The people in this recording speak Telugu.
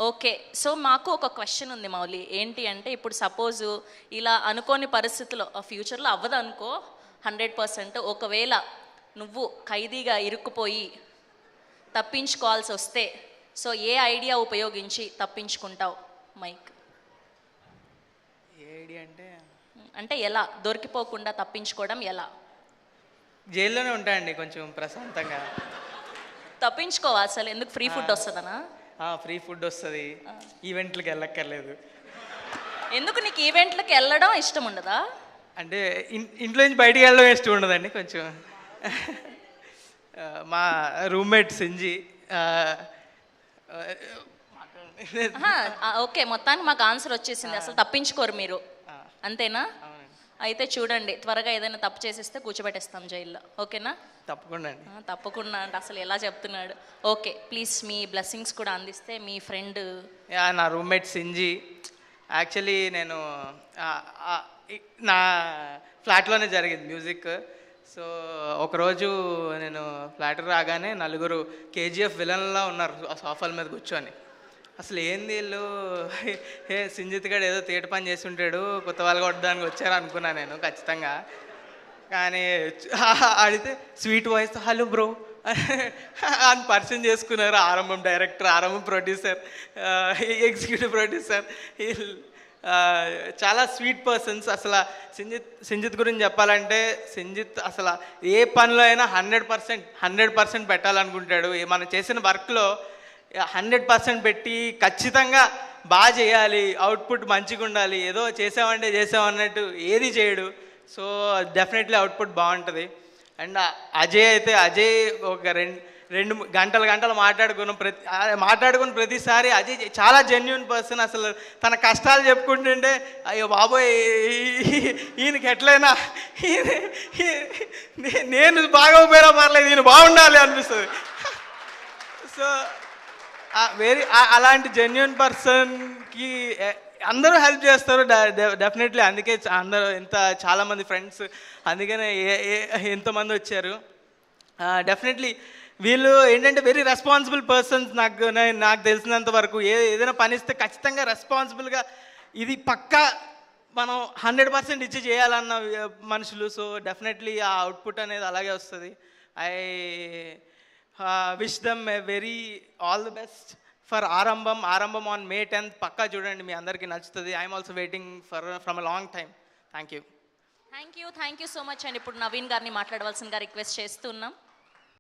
ఓకే. సో, మాకు ఒక క్వెషన్ ఉంది మౌలి. ఏంటి అంటే ఇప్పుడు సపోజు ఇలా అనుకోని పరిస్థితిలో ఫ్యూచర్‌లో అవ్వదనుకో 100%. ఒకవేళ నువ్వు ఖైదీగా ఇరుక్కుపోయి తప్పించుకోవాల్సొస్తే, సో ఏ ఐడియా ఉపయోగించి తప్పించుకుంటావు? మైక్. ఏ ఐడియా అంటే అంటే ఎలా? దొరికిపోకుండా తప్పించుకోవడం ఎలా? జైల్లోనే ఉంటాయండి కొంచెం ప్రశాంతంగా. తప్పించుకోవా అసలు? ఎందుకు ఫ్రీ ఫుడ్ వస్తదనా? ఫ్రీ ఫుడ్ వస్తుంది, ఈవెంట్లకి వెళ్ళక్కర్లేదు. ఎందుకు నీకు ఈవెంట్లకి వెళ్ళడం ఇష్టం ఉండదా? అంటే ఇంట్లో నుంచి బయటికి వెళ్ళడం ఇష్టం ఉండదండి కొంచెం. మా రూమ్మేట్ సింజి ఆహా, ఓకే. మొత్తానికి మాకు ఆన్సర్ వచ్చేసింది. అసలు తప్పించుకోరు మీరు, అంతేనా? అయితే చూడండి, త్వరగా ఏదైనా తప్పు చేసేస్తే కూర్చోబెట్టేస్తాం జైల్లో. ఓకేనా? తప్పకుండా అండి. తప్పకుండా అంటే అసలు ఎలా చెప్తున్నాడు. ఓకే, ప్లీజ్ మీ బ్లెస్సింగ్స్ కూడా అందిస్తే మీ ఫ్రెండ్. నా రూమ్మేట్ సింజి. యాక్చువల్లీ నేను నా ఫ్లాట్లోనే జరిగింది మ్యూజిక్. సో ఒకరోజు నేను ఫ్లాట్ రాగానే నలుగురు కేజీఎఫ్ విలన్లా ఉన్నారు ఆ సోఫాల మీద కూర్చొని. అసలు ఏంది వీళ్ళు, సింజిత్ గడు ఏదో తేట పని చేసి ఉంటాడు, కొత్త వాళ్ళు కొట్టడానికి వచ్చారు అనుకున్నా నేను ఖచ్చితంగా. కానీ అడిగితే స్వీట్ వాయిస్ హలో బ్రో అని పరిచయం చేసుకున్నారు. ఆరంభం డైరెక్టర్, ఆరంభం ప్రొడ్యూసర్, ఎగ్జిక్యూటివ్ ప్రొడ్యూసర్, చాలా స్వీట్ పర్సన్స్. అసలు సింజిత్ గురించి చెప్పాలంటే సింజిత్ అసలు ఏ పనిలో అయినా 100% పెట్టాలనుకుంటాడు. మనం చేసిన వర్క్లో 100% పెట్టి ఖచ్చితంగా బాగా చేయాలి, అవుట్పుట్ మంచిగా ఉండాలి. ఏదో చేసామంటే చేసామన్నట్టు ఏది చేయడు. సో డెఫినెట్లీ అవుట్పుట్ బాగుంటుంది. అండ్ అజయ్ ఒక రెండు గంటలు మాట్లాడుకున్న ప్రతిసారి అజయ్ చాలా జెన్యున్ పర్సన్. అసలు తన కష్టాలు చెప్పుకుంటుంటే అయ్యో బాబోయ్ ఈయనకి ఎట్లయినా నేను బాగా పోయినా పర్లేదు, ఈయన బాగుండాలి అనిపిస్తుంది. సో అలాంటి జెన్యున్ పర్సన్కి అందరూ హెల్ప్ చేస్తారు డెఫినెట్లీ. అందుకే అందరూ చాలామంది ఫ్రెండ్స్, అందుకనే ఎంతోమంది వచ్చారు. డెఫినెట్లీ వీళ్ళు ఏంటంటే వెరీ రెస్పాన్సిబుల్ పర్సన్స్. నాకు తెలిసినంత వరకు ఏదైనా పని ఇస్తే ఖచ్చితంగా రెస్పాన్సిబుల్గా ఇది పక్కా మనం 100% ఇచ్చి చేయాలన్న మనుషులు. సో డెఫినెట్లీ ఆ అవుట్పుట్ అనేది అలాగే వస్తుంది. I wish them a very all the best for ఆరంభం ఆన్ May 10th. పక్కా చూడండి, మీ అందరికీ నచ్చుతుంది. I'm also waiting from a long time. Thank you so much. And ఇప్పుడు నవీన్ గారిని మాట్లాడవలసిందిగా రిక్వెస్ట్ చేస్తున్నాం.